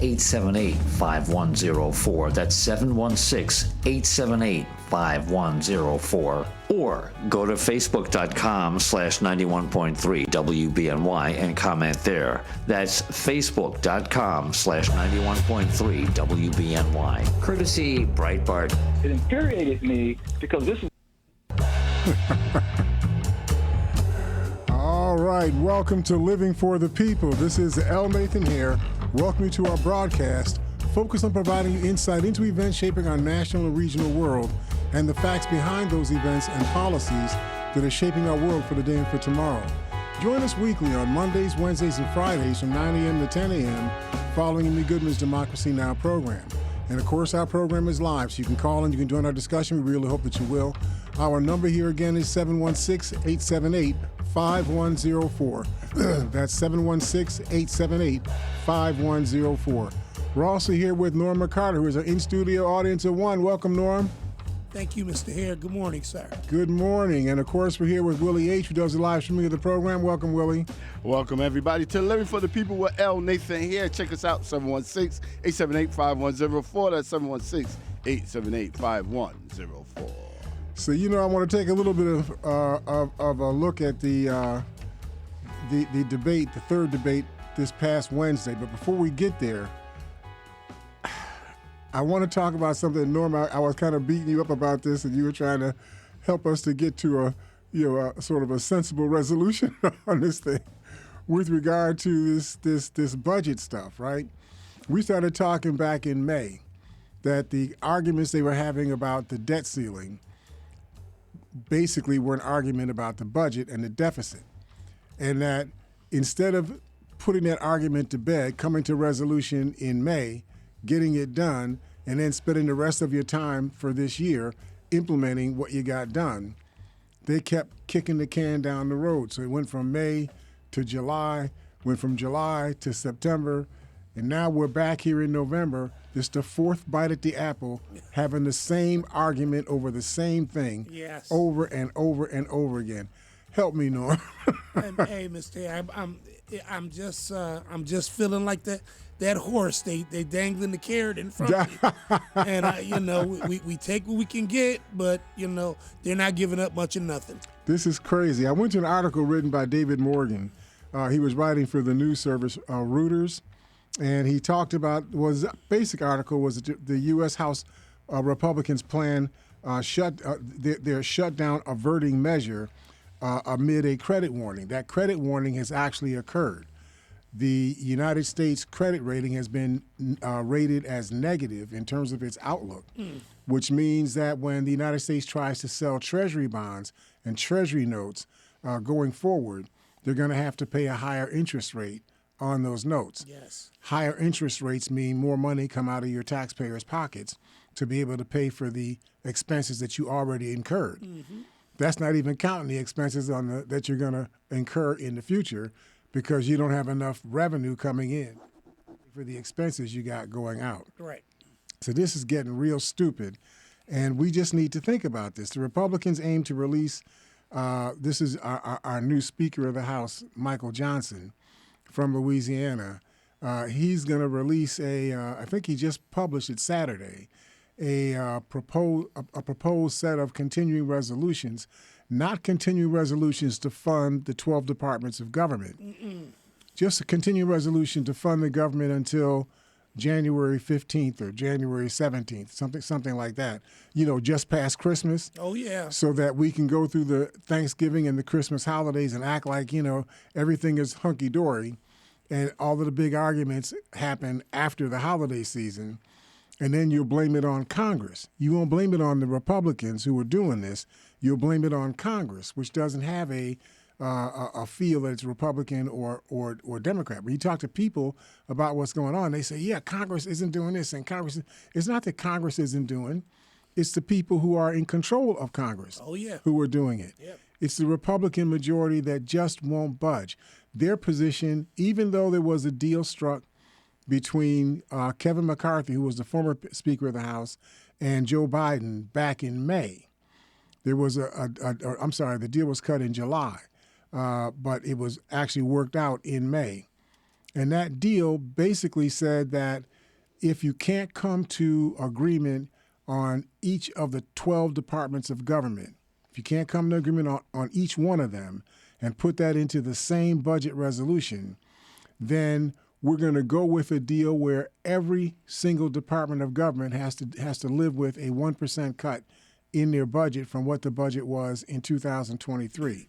716-878-5104. That's 716-878-5104. Or go to facebook.com/91.3 WBNY and comment there. That's facebook.com/91.3 WBNY. Courtesy Breitbart. It infuriated me because this is... All right, welcome to Living for the People. This is L. Nathan here. Welcome you to our broadcast, focused on providing you insight into events shaping our national and regional world and the facts behind those events and policies that are shaping our world for the day and for tomorrow. Join us weekly on Mondays, Wednesdays, and Fridays from 9 a.m. to 10 a.m. following Amy Goodman's Democracy Now! Program. And of course, our program is live, so you can call and you can join our discussion. We really hope that you will. Our number here again is 716-878-5104. That's 716-878-5104. We're also here with Norm Carter, who is our in-studio audience of one. Welcome, Norm. Thank you, Mr. Hare. Good morning, sir. Good morning. And of course, we're here with Willie H., who does the live streaming of the program. Welcome, Willie. Welcome, everybody, to Living for the People with L. Nathan here. Check us out, 716-878-5104. That's 716-878-5104. So, I want to take a little bit of a look at the debate, the third debate this past Wednesday. But before we get there, I want to talk about something. Norm, I was kind of beating you up about this, and you were trying to help us to get to a sort of a sensible resolution on this thing with regard to this budget stuff, right? We started talking back in May that the arguments they were having about the debt ceiling basically were an argument about the budget and the deficit, and that instead of putting that argument to bed, coming to resolution in May, getting it done, and then spending the rest of your time for this year implementing what you got done, they kept kicking the can down the road. So it went from May to July, went from July to September, and now we're back here in November. This is the fourth bite at the apple, having the same argument over the same thing over and over and over again. Help me, Norm. Hey, Mr. Hare, I'm just feeling like that horse. They dangling the carrot in front of me, and we take what we can get, but they're not giving up much of nothing. This is crazy. I went to an article written by David Morgan. He was writing for the news service Reuters, and he talked about basic article was the U.S. House Republicans plan their shutdown averting measure amid a credit warning. That credit warning has actually occurred. The United States credit rating has been rated as negative in terms of its outlook, which means that when the United States tries to sell Treasury bonds and Treasury notes going forward, they're going to have to pay a higher interest rate on those notes. Yes. Higher interest rates mean more money come out of your taxpayers' pockets to be able to pay for the expenses that you already incurred. Mm-hmm. That's not even counting the expenses that you're going to incur in the future because you don't have enough revenue coming in for the expenses you got going out. Right. So this is getting real stupid, and we just need to think about this. The Republicans aim to release, this is our new Speaker of the House, Michael Johnson from Louisiana. He's going to release I think he just published it Saturday, a proposed set of continuing resolutions, not continuing resolutions to fund the 12 departments of government, just a continuing resolution to fund the government until January 15th or January 17th, something like that, just past Christmas. Oh, yeah. So that we can go through the Thanksgiving and the Christmas holidays and act like, everything is hunky-dory, and all of the big arguments happen after the holiday season. And then you'll blame it on Congress. You won't blame it on the Republicans who are doing this. You'll blame it on Congress, which doesn't have a feel that it's Republican or Democrat. When you talk to people about what's going on, they say, yeah, Congress isn't doing this. And it's not that Congress isn't doing. It's the people who are in control of Congress who are doing it. Yep. It's the Republican majority that just won't budge. Their position, even though there was a deal struck between Kevin McCarthy, who was the former Speaker of the House, and Joe Biden back in May. There was the deal was cut in July, but it was actually worked out in May. And that deal basically said that if you can't come to agreement on each of the 12 departments of government, if you can't come to agreement on each one of them and put that into the same budget resolution, then we're going to go with a deal where every single department of government has to live with a 1% cut in their budget from what the budget was in 2023.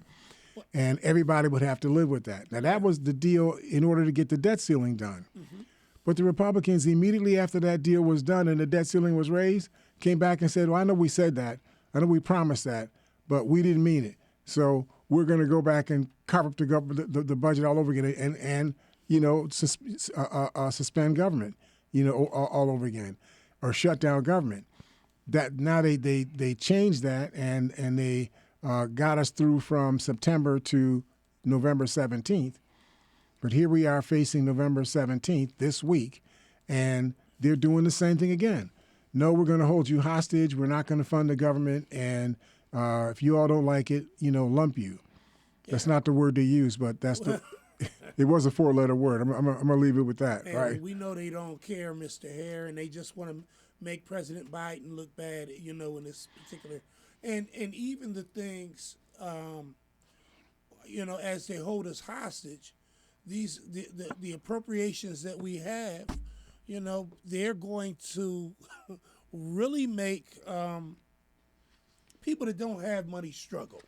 And everybody would have to live with that. Now, that was the deal in order to get the debt ceiling done. Mm-hmm. But the Republicans, immediately after that deal was done and the debt ceiling was raised, came back and said, well, I know we said that. I know we promised that, but we didn't mean it. So we're going to go back and carve up the budget all over again and suspend government, all over again, or shut down government. That now they changed that and they got us through from September to November 17th. But here we are facing November 17th this week, and they're doing the same thing again. No, we're going to hold you hostage. We're not going to fund the government, and if you all don't like it, lump you. Yeah. That's not the word they use, but that's the. It was a 4-letter word. I'm going to leave it with that. And right? We know they don't care, Mr. Hare, and they just want to make President Biden look bad, in this particular. And even the things, as they hold us hostage, the appropriations that we have, they're going to really make people that don't have money struggle,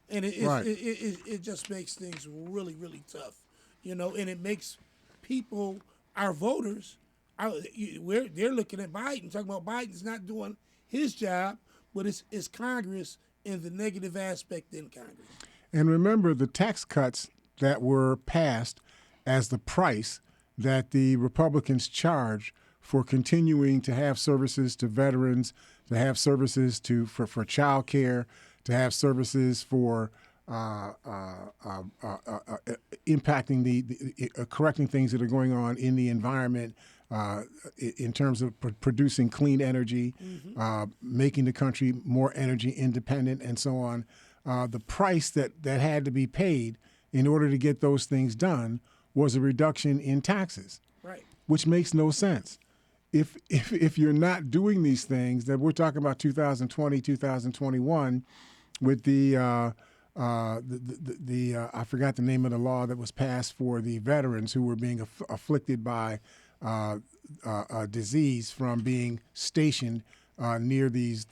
and it just makes things really, really tough, and it makes people, our voters, they're looking at Biden, talking about Biden's not doing his job, but it's Congress and the negative aspect in Congress. And remember the tax cuts that were passed as the price that the Republicans charged for continuing to have services to veterans, to have services for child care, to have services for impacting correcting things that are going on in the environment, in terms of producing clean energy, mm-hmm. Making the country more energy independent, and so on. The price that had to be paid in order to get those things done was a reduction in taxes, right? Which makes no sense. If you're not doing these things, that we're talking about 2020, 2021, with the I forgot the name of the law that was passed for the veterans who were being afflicted by a disease from being stationed near these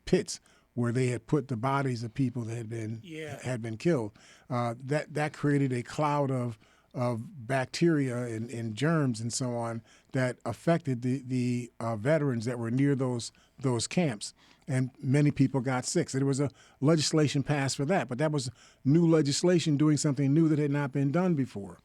pits where they had put the bodies of people that had been killed. That created a cloud of bacteria and germs and so on that affected the veterans that were near those camps. And many people got sick. So there was a legislation passed for that. But that was new legislation doing something new that had not been done before.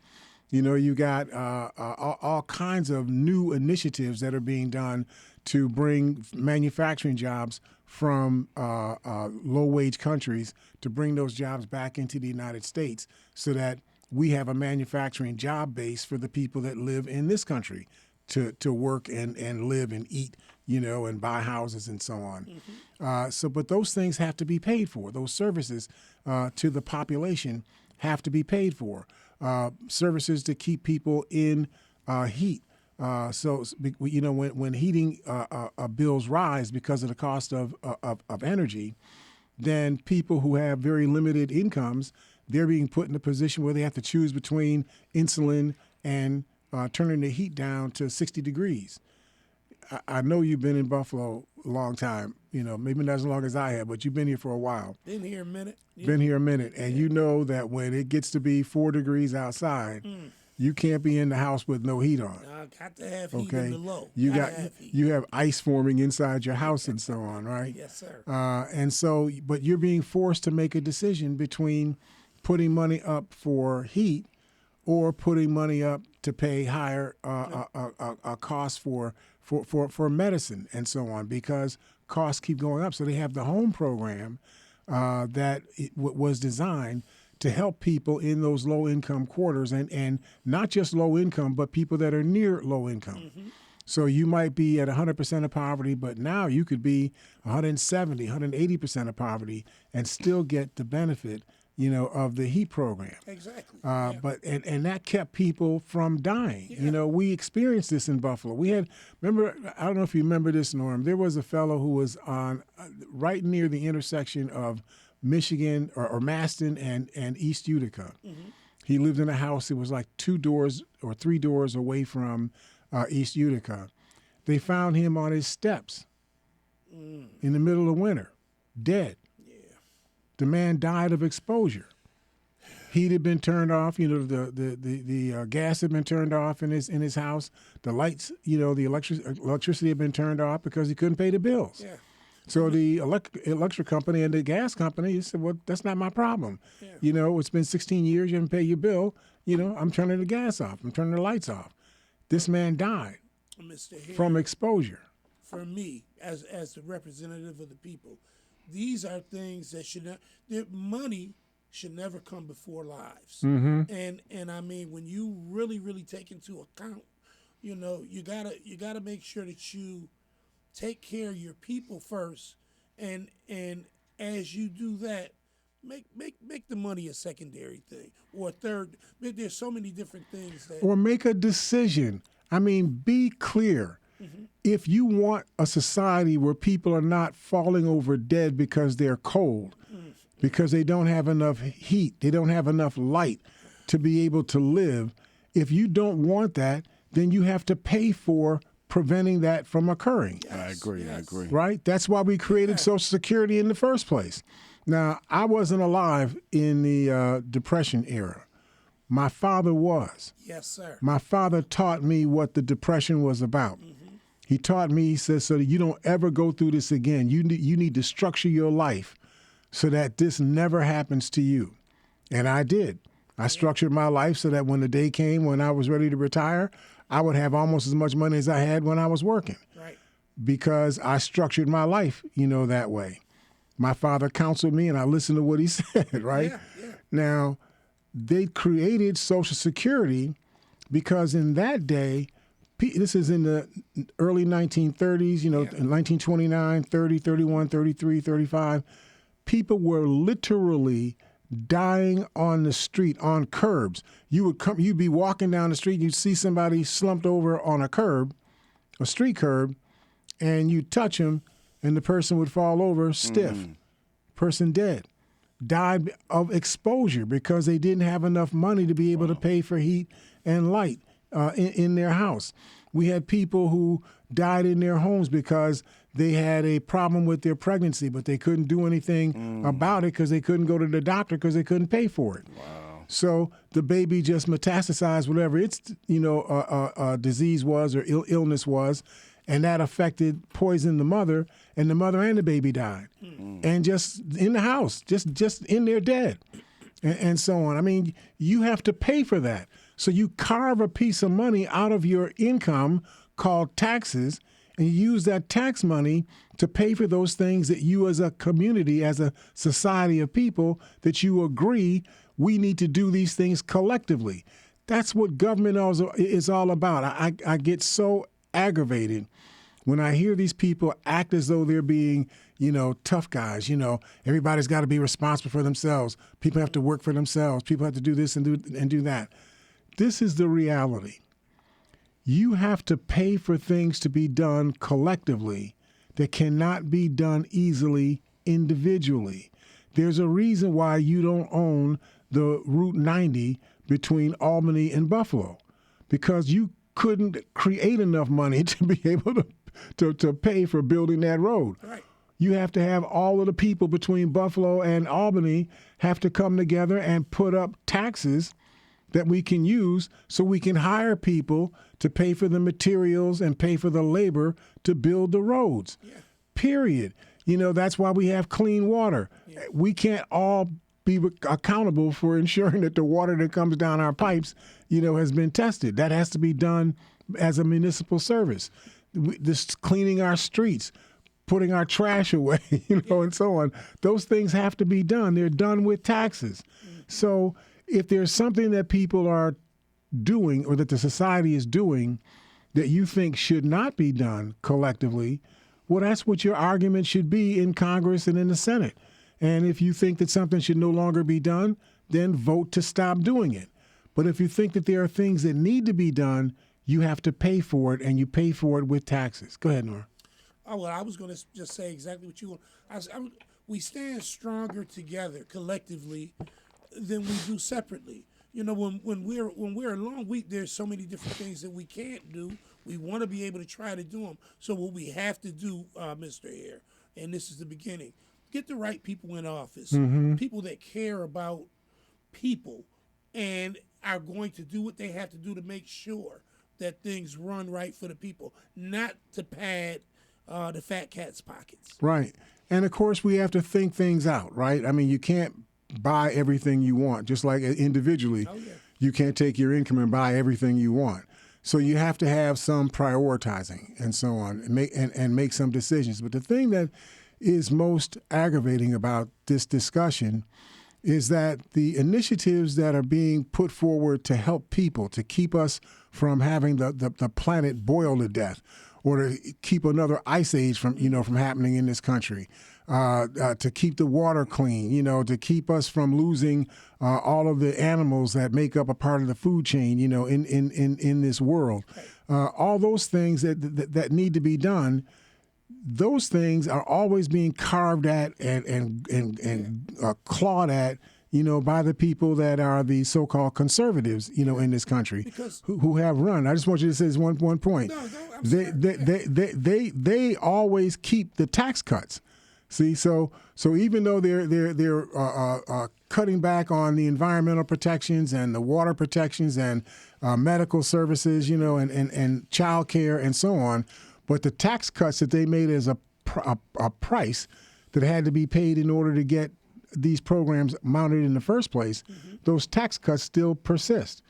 You got all kinds of new initiatives that are being done to bring manufacturing jobs from low-wage countries, to bring those jobs back into the United States so that we have a manufacturing job base for the people that live in this country to work and live and eat, and buy houses and so on. Mm-hmm. But those things have to be paid for. Those services to the population have to be paid for. Services to keep people in heat. When heating bills rise because of the cost of energy, then people who have very limited incomes, they're being put in a position where they have to choose between insulin and turning the heat down to 60 degrees. I know you've been in Buffalo a long time, maybe not as long as I have, but you've been here for a while. Been here a minute. Yeah. Been here a minute. And you know that when it gets to be 4 degrees outside, you can't be in the house with no heat on. Got to have heat in the low. You have ice forming inside your house and so on, right? Yes, sir. But you're being forced to make a decision between putting money up for heat or putting money up to pay higher costs for medicine and so on, because costs keep going up. So they have the home program that was designed to help people in those low-income quarters, and not just low income, but people that are near low income. Mm-hmm. So you might be at 100% of poverty, but now you could be 170, 180% of poverty and still get the benefit of the heat program. Exactly. But that kept people from dying. We experienced this in Buffalo. Remember, I don't know if you remember this, Norm. There was a fellow who was on right near the intersection of Michigan or Maston and East Utica. Mm-hmm. He lived in a house that was like 2 doors or 3 doors away from East Utica. They found him on his steps in the middle of winter, dead. Yeah. The man died of exposure. Heat had been turned off. The gas had been turned off in his house. The lights, the electricity had been turned off because he couldn't pay the bills. Yeah. So the electric company and the gas company said, well, that's not my problem. Yeah. It's been 16 years, you haven't paid your bill. I'm turning the gas off. I'm turning the lights off. This man died from exposure. For me, as the representative of the people, these are things that money should never come before lives. Mm-hmm. And I mean, when you really, really take into account, you gotta make sure that you take care of your people first, and as you do that, make the money a secondary thing or a third. There's so many different things that. Or make a decision. I mean, be clear. Mm-hmm. If you want a society where people are not falling over dead because they're cold, because they don't have enough heat, they don't have enough light to be able to live, if you don't want that, then you have to pay for preventing that from occurring. Yes, I agree. Right? That's why we created Social Security in the first place. Now, I wasn't alive in the Depression era. My father was. Yes, sir. My father taught me what the Depression was about. Mm-hmm. He taught me, he says, so that you don't ever go through this again. You need to structure your life so that this never happens to you. And I did. I structured my life so that when the day came when I was ready to retire, I would have almost as much money as I had when I was working. Right. Because I structured my life, that way. My father counseled me and I listened to what he said, right? Yeah. Now, they created Social Security because in that day, this is in the early 1930s, in 1929, 30, 31, 33, 35, people were literally dying on the street, on curbs. You'd be walking down the street, you'd see somebody slumped over on a street curb, and you'd touch him, and the person would fall over stiff. Person dead. Died of exposure because they didn't have enough money to be able to pay for heat and light in their house. We had people who died in their homes because they had a problem with their pregnancy, but they couldn't do anything about it because they couldn't go to the doctor because they couldn't pay for it. Wow. So the baby just metastasized whatever its disease was or illness was, and that poisoned the mother, and the mother and the baby died. And just in the house, just in there dead, and so on. I mean, you have to pay for that. So you carve a piece of money out of your income called taxes, and you use that tax money to pay for those things that you as a community, as a society of people, that you agree we need to do these things collectively. That's what government is all about. I get so aggravated when I hear these people act as though they're being, tough guys. Everybody's got to be responsible for themselves. People have to work for themselves. People have to do this and do that. This is the reality. You have to pay for things to be done collectively that cannot be done easily individually. There's a reason why you don't own the Route 90 between Albany and Buffalo, because you couldn't create enough money to be able to pay for building that road. Right. You have to have all of the people between Buffalo and Albany have to come together and put up taxes that we can use so we can hire people to pay for the materials and pay for the labor to build the roads. Yeah. Period. That's why we have clean water. Yeah. We can't all be accountable for ensuring that the water that comes down our pipes, has been tested. That has to be done as a municipal service. This cleaning our streets, putting our trash away, and so on. Those things have to be done. They're done with taxes. So if there's something that people are doing or that the society is doing that you think should not be done collectively, well, that's what your argument should be in Congress and in the Senate. And if you think that something should no longer be done, then vote to stop doing it. But if you think that there are things that need to be done, you have to pay for it, and you pay for it with taxes. Go ahead, Nora. Oh, well, I was going to just say exactly what you want. We stand stronger together collectively than we do separately. You know, when we're alone, there's so many different things that we can't do. We want to be able to try to do them. So what we have to do, Mr. Hare, and this is the beginning, get the right people in office, people that care about people and are going to do what they have to do to make sure that things run right for the people, not to pad the fat cat's pockets. Right. And, of course, we have to think things out, right? I mean, you can't buy everything you want, just like individually. Oh, yeah. You can't take your income and buy everything you want. So you have to have some prioritizing and so on and make some decisions. But the thing that is most aggravating about this discussion is that the initiatives that are being put forward to help people, to keep us from having the planet boil to death, or to keep another ice age from happening in this country, to keep the water clean, to keep us from losing all of the animals that make up a part of the food chain, in this world. All those things that need to be done, those things are always being carved at and clawed at, by the people that are the so-called conservatives, in this country, who have run. I just want you to say this one point. No, They always keep the tax cuts. See, so even though they're cutting back on the environmental protections and the water protections and medical services, and child care and so on, but the tax cuts that they made as a price that had to be paid in order to get these programs mounted in the first place, those tax cuts still persist,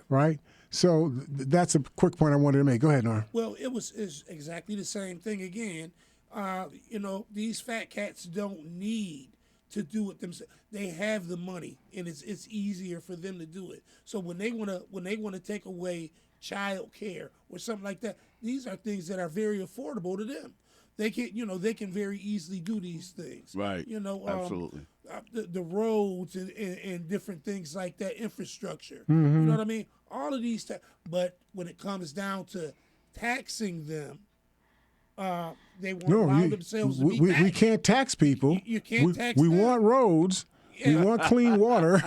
right? So that's a quick point I wanted to make. Go ahead, Nora. Well, it's exactly the same thing again. These fat cats don't need to do it themselves. They have the money, and it's easier for them to do it. So when they wanna take away child care or something like that, these are things that are very affordable to them. They can very easily do these things. Right. Absolutely. The roads and different things like that, infrastructure. You know what I mean? All of these, but when it comes down to taxing them, they won't allow themselves to be taxed. We can't tax people. You can't tax We them. want roads. We want clean water.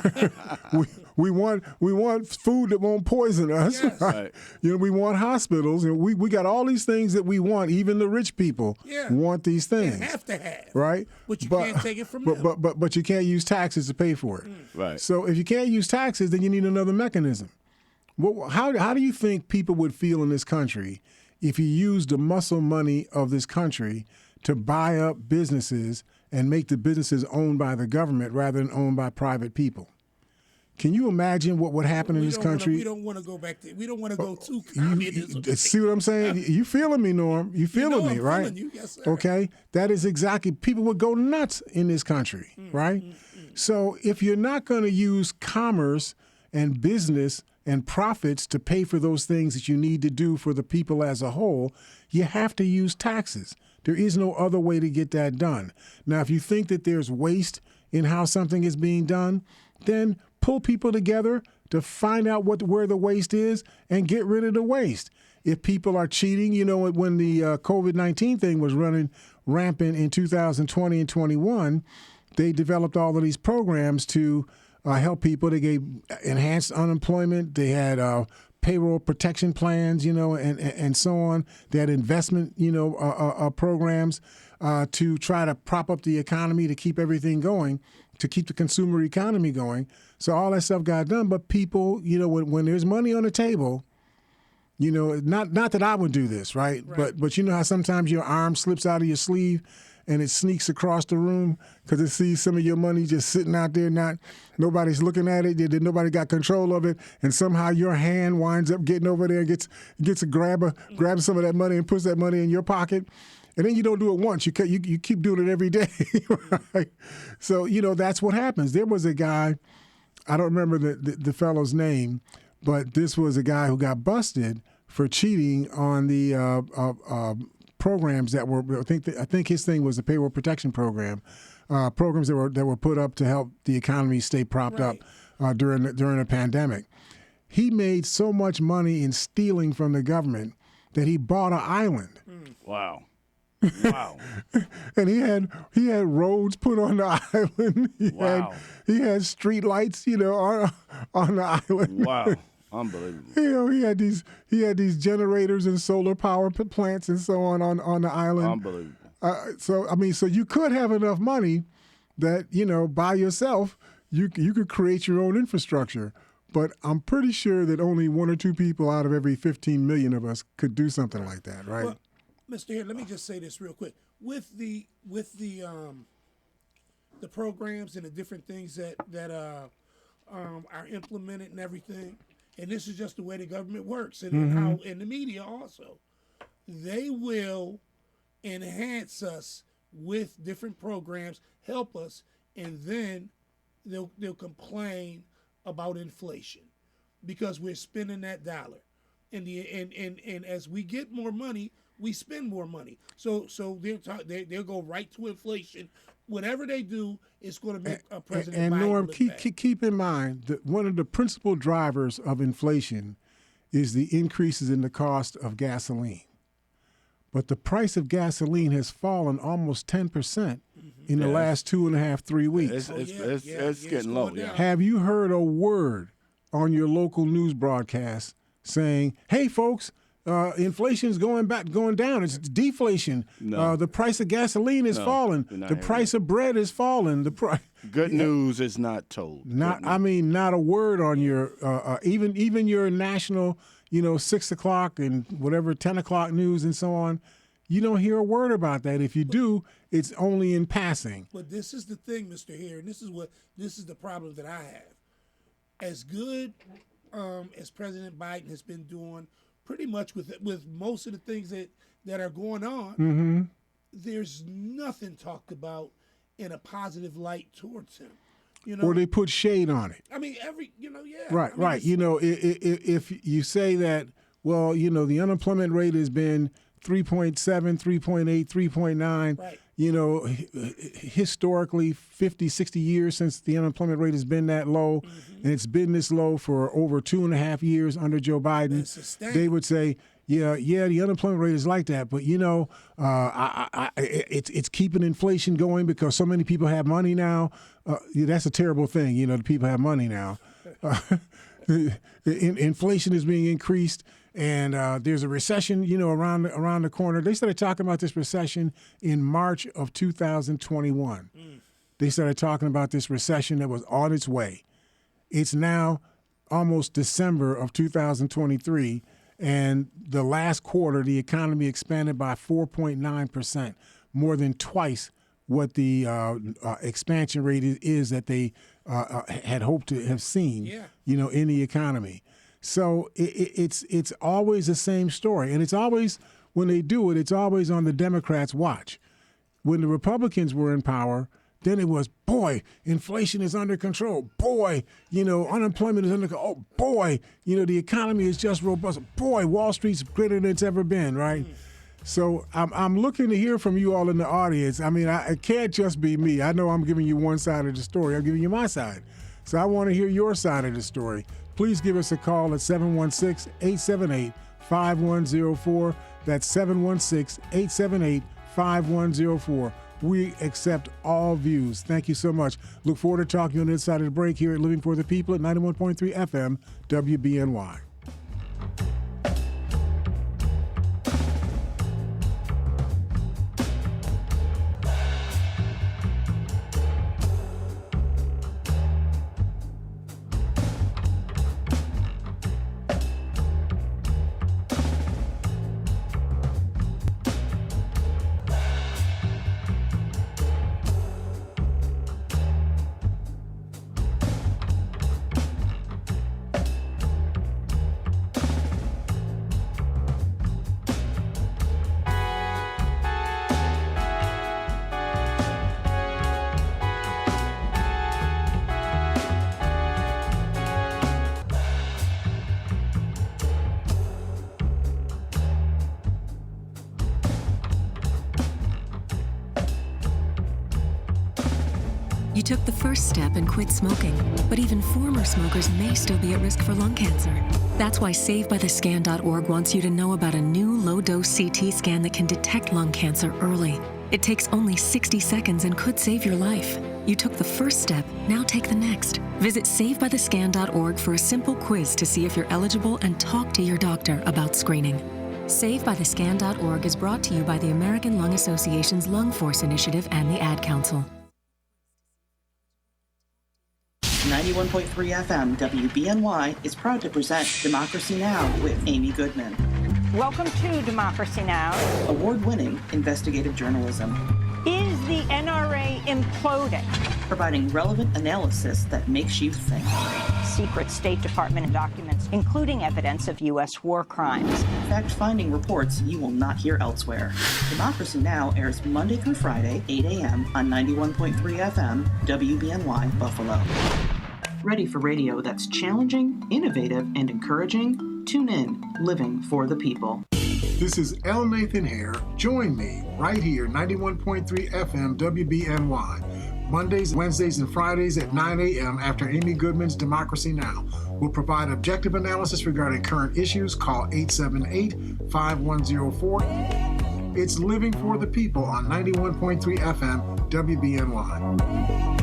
we want food that won't poison us. Yes. Right. We want hospitals, and we got all these things that we want. Even the rich people want these things. They have to have. Right. But you can't take it from them. But you can't use taxes to pay for it. Right. So if you can't use taxes, then you need another mechanism. How do you think people would feel in this country if you used the muscle money of this country to buy up businesses and make the businesses owned by the government rather than owned by private people? Can you imagine what would happen in this country? We don't want to go back to. We don't want to go to communism. See what I'm saying? You feeling me, Norm? You feeling me, right? Feeling you. Yes, sir. Okay, that is exactly. People would go nuts in this country, right? So if you're not going to use commerce and business and profits to pay for those things that you need to do for the people as a whole, you have to use taxes. There is no other way to get that done. Now, if you think that there's waste in how something is being done, then pull people together to find out where the waste is and get rid of the waste. If people are cheating, when the COVID-19 thing was running rampant in 2020 and 21, they developed all of these programs to help people. They gave enhanced unemployment. They had payroll protection plans, and so on. They had investment, programs to try to prop up the economy, to keep everything going, to keep the consumer economy going. So all that stuff got done. But people, when there's money on the table, not that I would do this, right? But you know how sometimes your arm slips out of your sleeve and it sneaks across the room because it sees some of your money just sitting out there, nobody's looking at it, nobody got control of it, and somehow your hand winds up getting over there and gets a grabs some of that money and puts that money in your pocket. And then you don't do it once. You keep doing it every day. Right? So, that's what happens. There was a guy, I don't remember the fellow's name, but this was a guy who got busted for cheating on the programs that were, I think his thing was the payroll protection program, programs that were put up to help the economy stay propped up during the pandemic. He made so much money in stealing from the government that he bought an island. Wow. And he had roads put on the island. He had street lights, on the island. Wow. Unbelievable. He had these generators and solar power plants and so on the island. Unbelievable. So you could have enough money that, by yourself, you could create your own infrastructure. But I'm pretty sure that only one or two people out of every 15 million of us could do something like that, right? Well, Mr. Here, let me just say this real quick. With the programs and the different things that are implemented and everything, and this is just the way the government works and how in the media also, they will enhance us with different programs, help us, and then they'll complain about inflation because we're spending that dollar, and as we get more money, we spend more money. So they'll go right to inflation. Whatever they do, it's going to make President Biden Norm, look bad. keep in mind that one of the principal drivers of inflation is the increases in the cost of gasoline. But the price of gasoline has fallen almost 10% in the last 2.5, 3 weeks. It's getting low. Yeah. Have you heard a word on your local news broadcast saying, "Hey, folks, inflation is going down. It's deflation. No. The price of gasoline is falling. The price of bread is falling. Good news is not told. Not a word on your even your national, 6 o'clock and whatever 10 o'clock news and so on. You don't hear a word about that. If you do, it's only in passing. But this is the thing, Mr. Hare, and this is the problem that I have. As good as President Biden has been doing, pretty much with most of the things that are going on, there's nothing talked about in a positive light towards him. Or they put shade on it. I mean, Right. If you say that, well, the unemployment rate has been 3.7, 3.8, 3.9. Right. Historically, 50, 60 years since the unemployment rate has been that low, and it's been this low for over 2.5 years under Joe Biden. They would say, yeah, the unemployment rate is like that, but it's keeping inflation going because so many people have money now. That's a terrible thing. The people have money now. Inflation is being increased. And there's a recession, around the corner. They started talking about this recession in March of 2021. They started talking about this recession that was on its way. It's now almost December of 2023, and the last quarter, the economy expanded by 4.9%, more than twice what the expansion rate is that they had hoped to have seen, in the economy. So it's always the same story. And it's always, when they do it, it's always on the Democrats' watch. When the Republicans were in power, then it was, boy, inflation is under control. Boy, unemployment is under control. Oh, boy, the economy is just robust. Boy, Wall Street's greater than it's ever been, right? So I'm looking to hear from you all in the audience. I mean, it can't just be me. I know I'm giving you one side of the story. I'm giving you my side. So I want to hear your side of the story. Please give us a call at 716-878-5104. That's 716-878-5104. We accept all views. Thank you so much. Look forward to talking on the other side of the break here at Living for the People at 91.3 FM WBNY. You took the first step and quit smoking, but even former smokers may still be at risk for lung cancer. That's why SaveByTheScan.org wants you to know about a new low-dose CT scan that can detect lung cancer early. It takes only 60 seconds and could save your life. You took the first step, now take the next. Visit SaveByTheScan.org for a simple quiz to see if you're eligible and talk to your doctor about screening. SaveByTheScan.org is brought to you by the American Lung Association's Lung Force Initiative and the Ad Council. 91.3 FM WBNY is proud to present Democracy Now! With Amy Goodman. Welcome to Democracy Now! Award-winning investigative journalism. Is the NRA imploding? Providing relevant analysis that makes you think. Secret State Department documents, including evidence of U.S. war crimes. Fact-finding reports you will not hear elsewhere. Democracy Now! Airs Monday through Friday, 8 a.m. on 91.3 FM WBNY Buffalo. Ready for radio that's challenging, innovative, and encouraging? Tune in, Living for the People. This is L. Nathan Hare. Join me right here, 91.3 FM WBNY. Mondays, Wednesdays, and Fridays at 9 a.m. after Amy Goodman's Democracy Now! We'll provide objective analysis regarding current issues. Call 878-5104. It's Living for the People on 91.3 FM WBNY.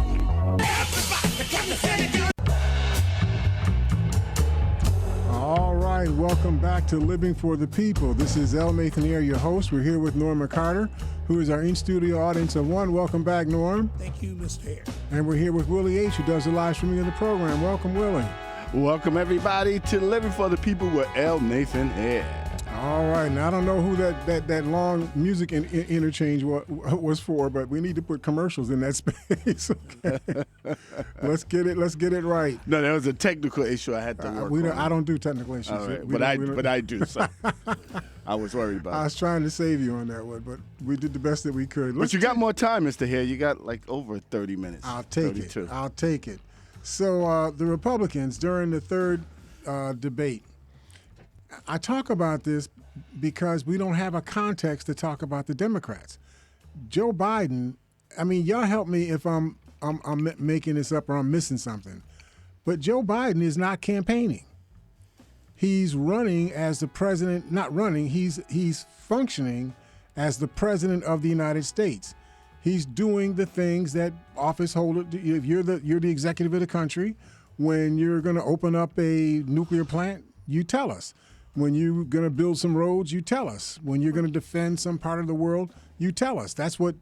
All right, welcome back to Living for the People. This is L. Nathan Hare, your host. We're here with Norma Carter, who is our in-studio audience of one. Welcome back, Norm. Thank you, Mr. Hare. And we're here with Willie H., who does the live streaming of the program. Welcome, Willie. Welcome, everybody, to Living for the People with L. Nathan Hare. All right. Now, I don't know who that long music interchange was for, but we need to put commercials in that space. Okay. Let's get it right. No, that was a technical issue I had to work on. I don't do technical issues. All right. But I do. So I was worried about it. I was trying to save you on that one, but we did the best that we could. But you got more time, Mr. Hare. You got like over 30 minutes. I'll take 32. I'll take it. So the Republicans, during the third debate, I talk about this because we don't have a context to talk about the Democrats. Joe Biden, I mean, y'all help me if I'm making this up or I'm missing something. But Joe Biden is not campaigning. He's running as the president, not running, he's functioning as the president of the United States. He's doing the things that office holder, if you're the executive of the country, when you're going to open up a nuclear plant, you tell us. When you're going to build some roads, you tell us. When you're going to defend some part of the world, you tell us. That's what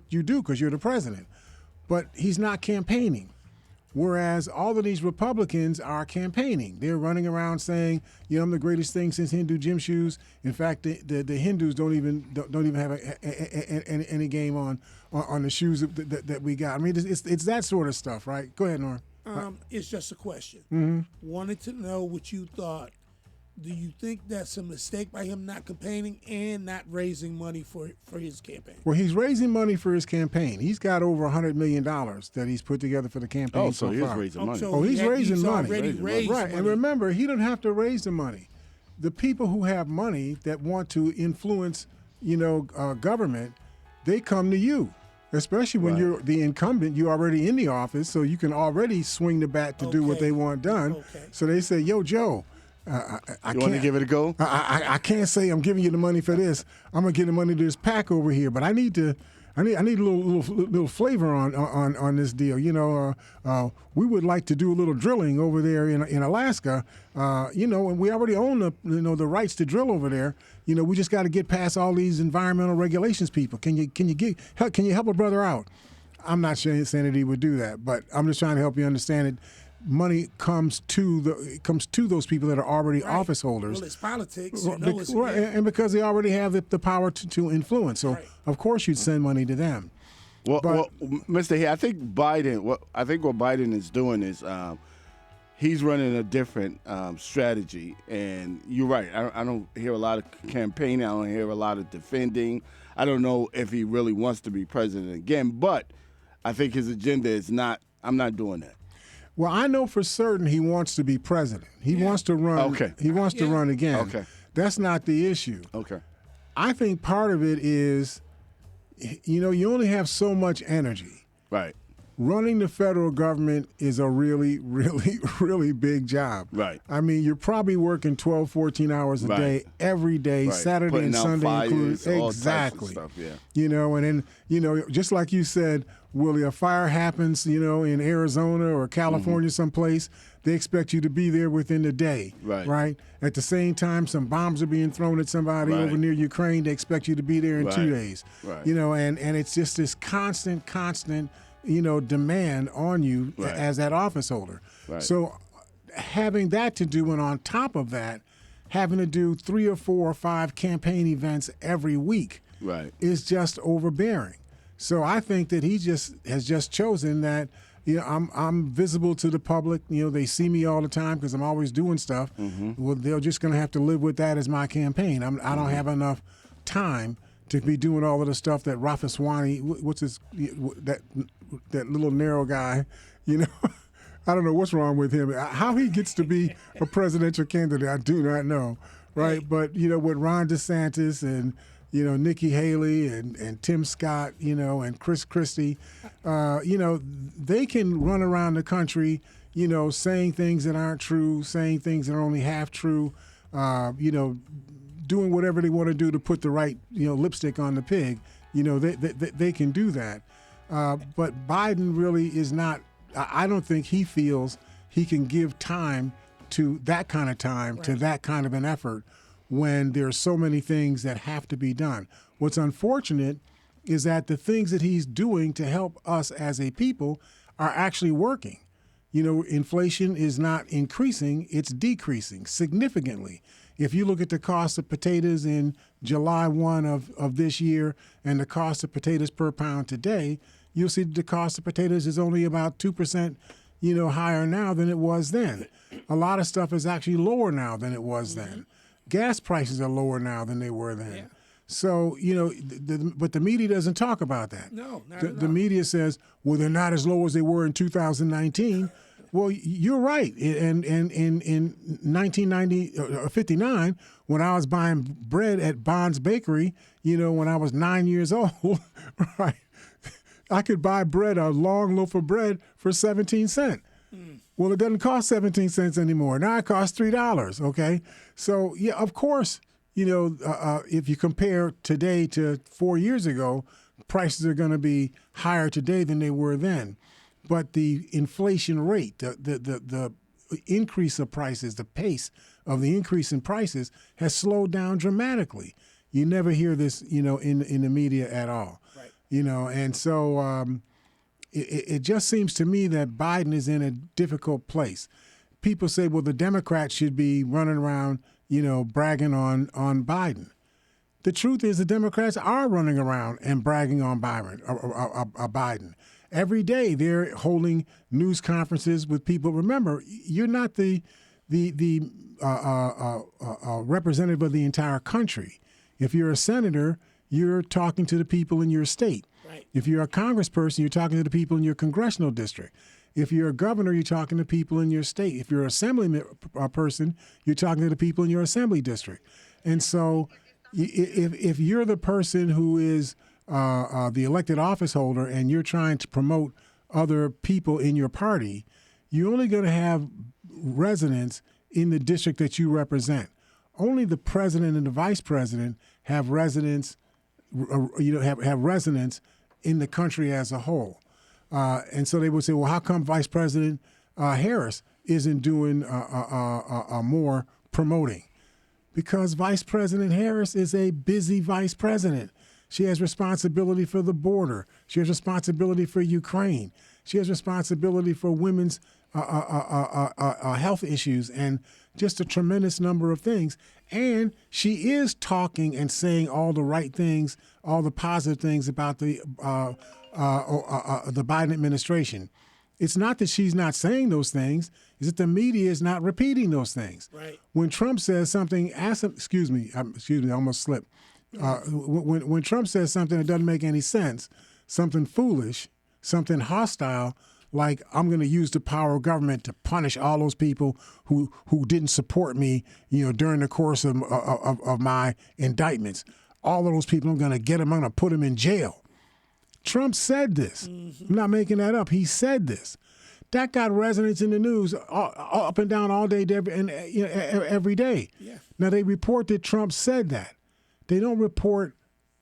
you do because you're the president. But he's not campaigning. Whereas all of these Republicans are campaigning. They're running around saying, I'm the greatest thing since Hindu gym shoes. In fact, the Hindus don't even have any game on the shoes that we got. I mean, it's that sort of stuff, right? Go ahead, Norm. It's just a question. Mm-hmm. Wanted to know what you thought. Do you think that's a mistake by him not campaigning and not raising money for his campaign? Well, he's raising money for his campaign. He's got over $100 million that he's put together for the campaign so he's far. raising money. He's raising money. Raised right, money. And remember, he doesn't have to raise the money. The people who have money that want to influence, government, they come to you. Especially when you're the incumbent, you're already in the office, so you can already swing the bat to do what they want done. Okay. So they say, yo, Joe, I you want to give it a go? I can't say I'm giving you the money for this. I'm gonna give the money to this PAC over here, but I need a little flavor on this deal. We would like to do a little drilling over there in Alaska. And we already own the rights to drill over there. We just got to get past all these environmental regulations. People, can you help a brother out? I'm not saying that he would do that, but I'm just trying to help you understand it. Money comes to those people that are already office holders. Well, it's politics, and because they already have the power to influence. So of course you'd send money to them. Well, Mr. Hay, I think what Biden is doing is he's running a different strategy. And you're right. I don't hear a lot of campaigning. I don't hear a lot of defending. I don't know if he really wants to be president again. But I think his agenda is not. I'm not doing that. Well, I know for certain he wants to be president. He wants to run. Okay. He wants to run again. Okay. That's not the issue. Okay. I think part of it is, you only have so much energy. Right. running the federal government is a really, really, really big job. Right. I mean, you're probably working 12, 14 hours a day, every day, Saturday Putting and out Sunday fires, included. all Exactly. types of stuff, yeah. You know, and then, you know, just like you said, Willie, a fire happens, you know, in Arizona or California someplace, they expect you to be there within the day. Right. At the same time, some bombs are being thrown at somebody over near Ukraine. They expect you to be there in 2 days. You know, and it's just this constant, you know, demand on you as that office holder. So having that to do, and on top of that, having to do 3 or 4 or 5 campaign events every week is just overbearing. So I think that he has just chosen that, you know, I'm visible to the public. You know, they see me all the time because I'm always doing stuff. Well, they're just going to have to live with that as my campaign. I don't have enough time to be doing all of the stuff that Ramaswamy, what's his, that little narrow guy, you know. I don't know what's wrong with him. How he gets to be a presidential candidate, I do not know, right? But, you know, with Ron DeSantis and, you know, Nikki Haley and Tim Scott, you know, and Chris Christie, you know, they can run around the country, you know, saying things that aren't true, saying things that are only half true, you know, doing whatever they want to do to put the right, you know, lipstick on the pig. You know, they can do that. But Biden really is not, I don't think he feels he can give time to that kind of time, to that kind of an effort when there's so many things that have to be done. What's unfortunate is that the things that he's doing to help us as a people are actually working. You know, inflation is not increasing, it's decreasing significantly. If you look at the cost of potatoes in July 1 of this year and the cost of potatoes per pound today, you'll see that the cost of potatoes is only about 2%, you know, higher now than it was then. A lot of stuff is actually lower now than it was then. Gas prices are lower now than they were then. Yeah. So, you know, but the media doesn't talk about that. No, not at all. The media says, well, they're not as low as they were in 2019. Well, you're right. And in 1959, when I was buying bread at Bond's Bakery, you know, when I was 9 years old, right, I could buy bread, a long loaf of bread, for 17 cents. Well, it doesn't cost 17 cents anymore. Now it costs $3, okay? So, yeah, of course, you know, if you compare today to 4 years ago, prices are going to be higher today than they were then. But the inflation rate, the increase of prices, the pace of the increase in prices has slowed down dramatically. You never hear this, you know, in the media at all. Right. You know, and so it just seems to me that Biden is in a difficult place. People say, well, the Democrats should be running around, you know, bragging on Biden. The truth is the Democrats are running around and bragging on Biden. Every day they're holding news conferences with people. Remember, you're not the representative of the entire country. If you're a senator, you're talking to the people in your state. Right. If you're a congressperson, you're talking to the people in your congressional district. If you're a governor, you're talking to people in your state. If you're an assembly person, you're talking to the people in your assembly district. And so if you're the person who is the elected office holder and you're trying to promote other people in your party, you're only going to have residents in the district that you represent. Only the president and the vice president have residents, have residents in the country as a whole. And so they would say, well, how come Vice President Harris isn't doing more promoting? Because Vice President Harris is a busy vice president. She has responsibility for the border. She has responsibility for Ukraine. She has responsibility for women's health issues and just a tremendous number of things. And she is talking and saying all the right things, all the positive things about the Biden administration. It's not that she's not saying those things, it's that the media is not repeating those things. Right. When Trump says something, excuse me, I almost slipped. When Trump says something that doesn't make any sense, something foolish, something hostile, like I'm going to use the power of government to punish all those people who didn't support me, you know, during the course of my indictments. All of those people, I'm going to get them, I'm going to put them in jail. Trump said this. I'm not making that up. He said this. That got resonance in the news up and down all day every day. Yeah. Now, they report that Trump said that. They don't report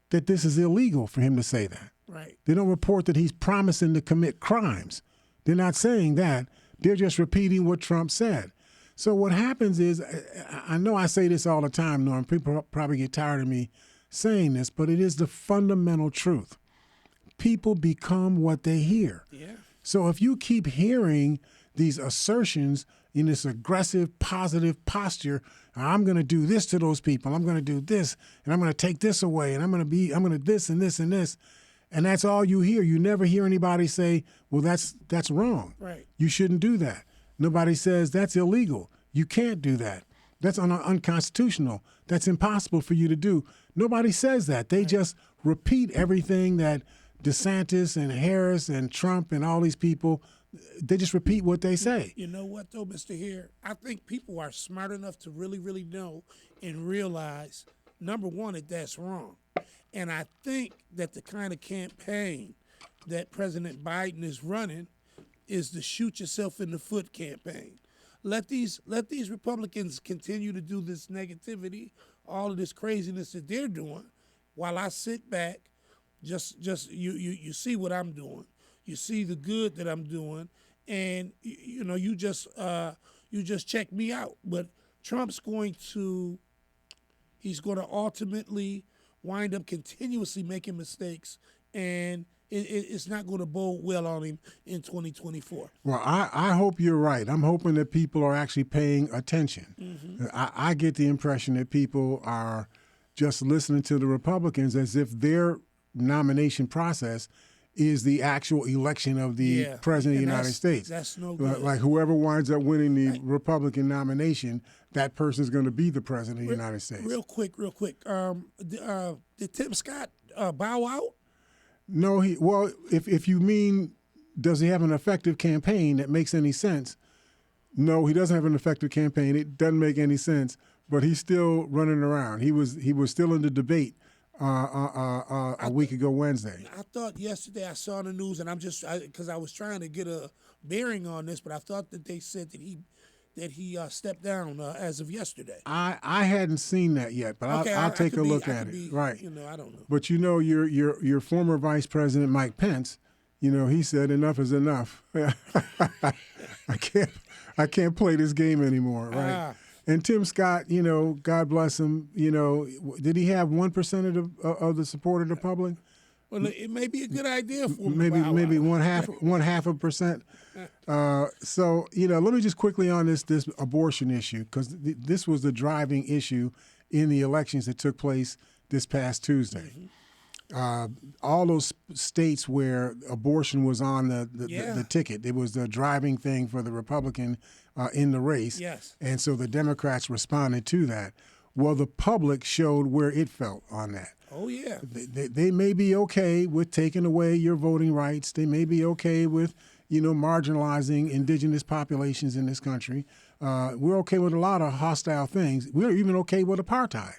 that this is illegal for him to say that. Right. They don't report that he's promising to commit crimes. They're not saying that. They're just repeating what Trump said. So what happens is, I know I say this all the time, Norm. People probably get tired of me saying this, but it is the fundamental truth. People become what they hear. Yeah. So if you keep hearing these assertions in this aggressive, positive posture, I'm going to do this to those people, I'm going to do this, and I'm going to take this away, and I'm going to this and this and this, and that's all you hear. You never hear anybody say, well, that's wrong. Right. You shouldn't do that. Nobody says that's illegal. You can't do that. That's unconstitutional. That's impossible for you to do. Nobody says that. They just repeat everything that DeSantis and Harris and Trump and all these people, they just repeat what they say. You know what, though, Mr. Hare? I think people are smart enough to really, really know and realize, number one, that that's wrong. And I think that the kind of campaign that President Biden is running is the shoot yourself in the foot campaign. Let these Republicans continue to do this negativity, all of this craziness that they're doing, while I sit back. Just you see what I'm doing. You see the good that I'm doing, and you just check me out. But Trump's going to ultimately wind up continuously making mistakes, and it's not going to bode well on him in 2024. Well, I hope you're right. I'm hoping that people are actually paying attention. Mm-hmm. I get the impression that people are just listening to the Republicans as if their nomination process is the actual election of the president of the United States. That's no good. Like whoever winds up winning the Republican nomination, that person is going to be the president of the United States. Real quick. Did Tim Scott bow out? No, if you mean, does he have an effective campaign that makes any sense? No, he doesn't have an effective campaign. It doesn't make any sense, but he's still running around. He was still in the debate a week ago Wednesday. I thought yesterday I saw in the news, and because I was trying to get a bearing on this, but I thought that they said that he stepped down as of yesterday. I hadn't seen that yet, but I'll take a look at it. Right. I don't know. But your former Vice President Mike Pence, he said enough is enough. I can't play this game anymore. Right. And Tim Scott, God bless him. Did he have 1% of the support of the public? Well, it may be a good idea for him. Maybe one half a percent. So let me just quickly on this abortion issue, because this was the driving issue in the elections that took place this past Tuesday. Mm-hmm. All those states where abortion was on the ticket, it was the driving thing for the Republican in the race. Yes. And so the Democrats responded to that. Well, the public showed where it felt on that. Oh, yeah. They may be okay with taking away your voting rights. They may be okay with, marginalizing indigenous populations in this country. We're okay with a lot of hostile things. We're even okay with apartheid.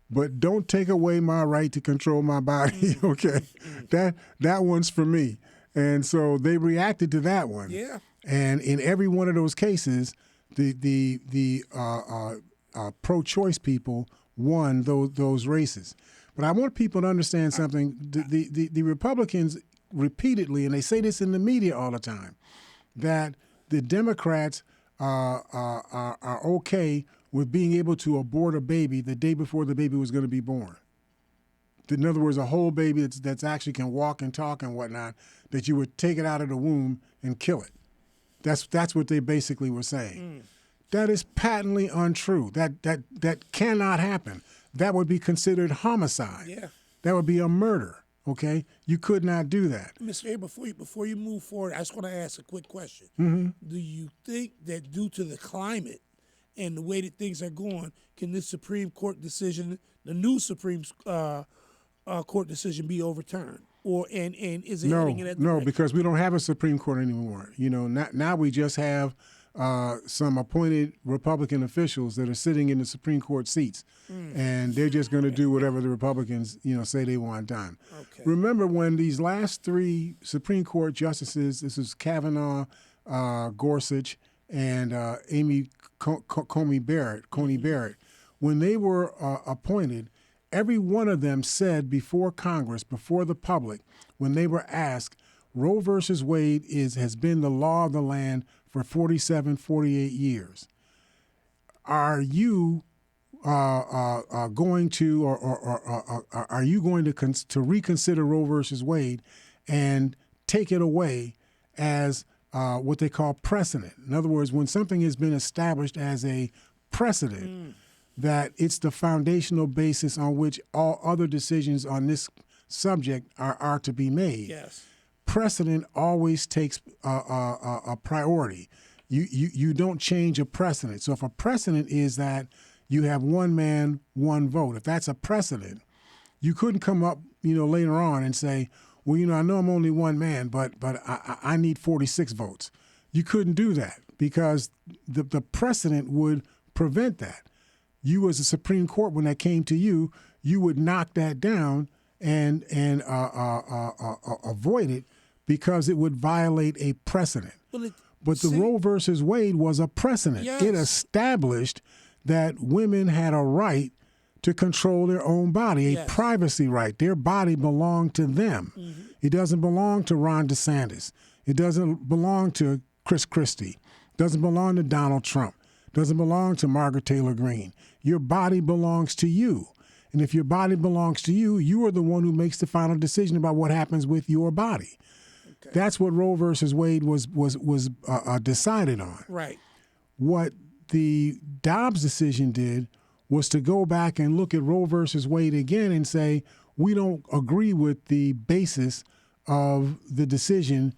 But don't take away my right to control my body, okay? That one's for me. And so they reacted to that one. Yeah. And in every one of those cases, the pro-choice people won those races. But I want people to understand something. The Republicans repeatedly, and they say this in the media all the time, that the Democrats are okay with being able to abort a baby the day before the baby was going to be born. In other words, a whole baby that's actually can walk and talk and whatnot, that you would take it out of the womb and kill it. That's what they basically were saying. That is patently untrue. That cannot happen. That would be considered homicide. Yeah. That would be a murder. Okay, you could not do that. Mr. A, before you move forward, I just want to ask a quick question. Mm-hmm. Do you think that due to the climate and the way that things are going, can this Supreme Court decision, the new Supreme Court decision, be overturned? And is it heading in that direction? No, because we don't have a Supreme Court anymore. Now we just have some appointed Republican officials that are sitting in the Supreme Court seats, and they're just going to do whatever the Republicans, say they want done. Okay. Remember when these last 3 Supreme Court justices, this is Kavanaugh, Gorsuch, and Amy Coney Barrett, when they were appointed, every one of them said before Congress, before the public, when they were asked, Roe versus Wade has been the law of the land for 47, 48 years. Are you going to, or are you going to reconsider Roe versus Wade and take it away as what they call precedent? In other words, when something has been established as a precedent, that it's the foundational basis on which all other decisions on this subject are to be made. Yes. Precedent always takes a priority. You don't change a precedent. So if a precedent is that you have one man, one vote, if that's a precedent, you couldn't come up, later on and say, well, I know I'm only one man, but I need 46 votes. You couldn't do that because the precedent would prevent that. You as a Supreme Court, when that came to you, you would knock that down and avoid it because it would violate a precedent. But the Roe versus Wade was a precedent. Yes. It established that women had a right to control their own body, a privacy right. Their body belonged to them. Mm-hmm. It doesn't belong to Ron DeSantis. It doesn't belong to Chris Christie. It doesn't belong to Donald Trump. It doesn't belong to Margaret Taylor Greene. Your body belongs to you. And if your body belongs to you, you are the one who makes the final decision about what happens with your body. Okay. That's what Roe versus Wade was decided on. Right. What the Dobbs decision did was to go back and look at Roe versus Wade again and say, we don't agree with the basis of the decision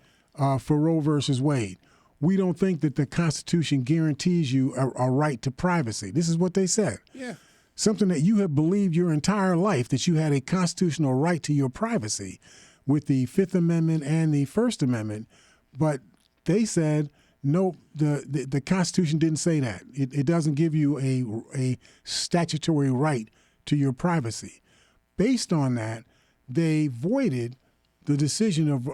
for Roe versus Wade. We don't think that the Constitution guarantees you a right to privacy. This is what they said. Yeah. Something that you have believed your entire life, that you had a constitutional right to your privacy with the Fifth Amendment and the First Amendment. But they said, no, the Constitution didn't say that. It doesn't give you a statutory right to your privacy. Based on that, they voided the decision of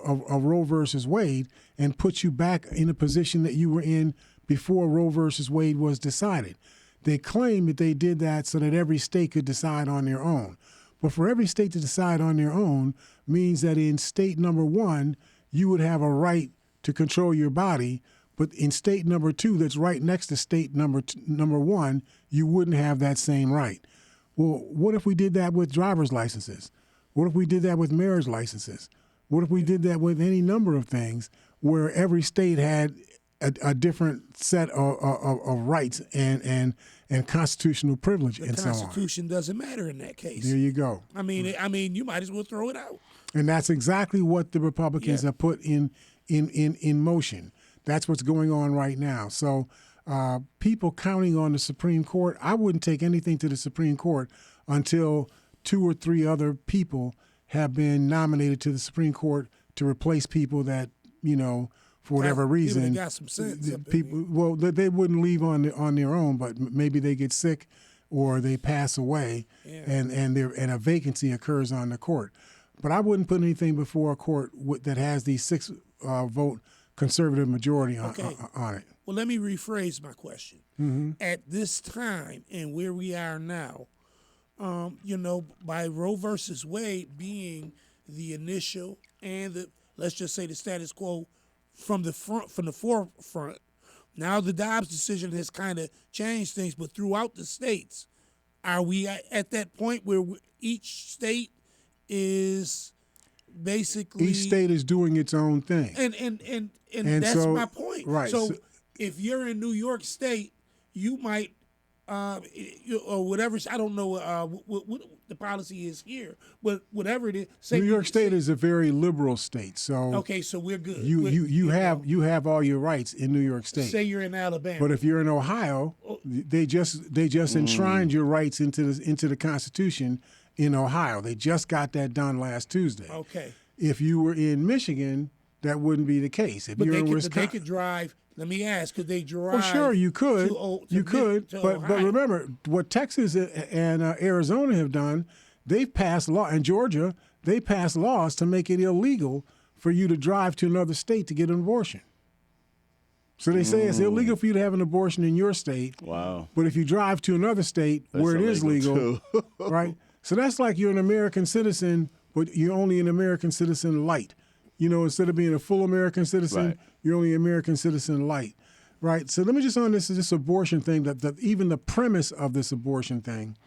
Roe versus Wade and put you back in a position that you were in before Roe versus Wade was decided. They claim that they did that so that every state could decide on their own. But for every state to decide on their own means that in state number 1, you would have a right to control your body, but in state number 2, that's right next to state number 1, you wouldn't have that same right. Well, what if we did that with driver's licenses? What if we did that with marriage licenses? What if we did that with any number of things where every state had a different set of rights and constitutional privilege and so on? The Constitution doesn't matter in that case. There you go. I mean, you might as well throw it out. And that's exactly what the Republicans have put in motion. That's what's going on right now. So people counting on the Supreme Court, I wouldn't take anything to the Supreme Court until 2 or 3 other people have been nominated to the Supreme Court to replace people that, for whatever reason, got some sense. Well, they wouldn't leave on their own, but maybe they get sick or they pass away, and a vacancy occurs on the court. But I wouldn't put anything before a court that has the 6 vote conservative majority on it. Well, let me rephrase my question. Mm-hmm. At this time and where we are now, by Roe versus Wade being the initial and let's just say the status quo from the forefront. Now the Dobbs decision has kind of changed things, but throughout the states, are we at that point where each state is basically each state is doing its own thing, and that's my point. Right. So if you're in New York State, you might. Or whatever, I don't know what the policy is here, but whatever it is. New York State is a very liberal state, so okay, so we're good. You have all your rights in New York State. Say you're in Alabama, but if you're in Ohio, they just enshrined your rights into the Constitution in Ohio. They just got that done last Tuesday. Okay. If you were in Michigan, that wouldn't be the case. If but you're they in could, Wisconsin, they could drive Let me ask, could they drive? Well, sure, you could. To But remember, what Texas and Arizona have done, they've passed law, and Georgia, they passed laws to make it illegal for you to drive to another state to get an abortion. So they say it's illegal for you to have an abortion in your state. Wow. But if you drive to another state where it is legal, right? So that's like you're an American citizen, but you're only an American citizen light. You know, instead of being a full American citizen, Right. you're only American citizen light, right? So let me just on this abortion thing, that even the premise of this abortion thing,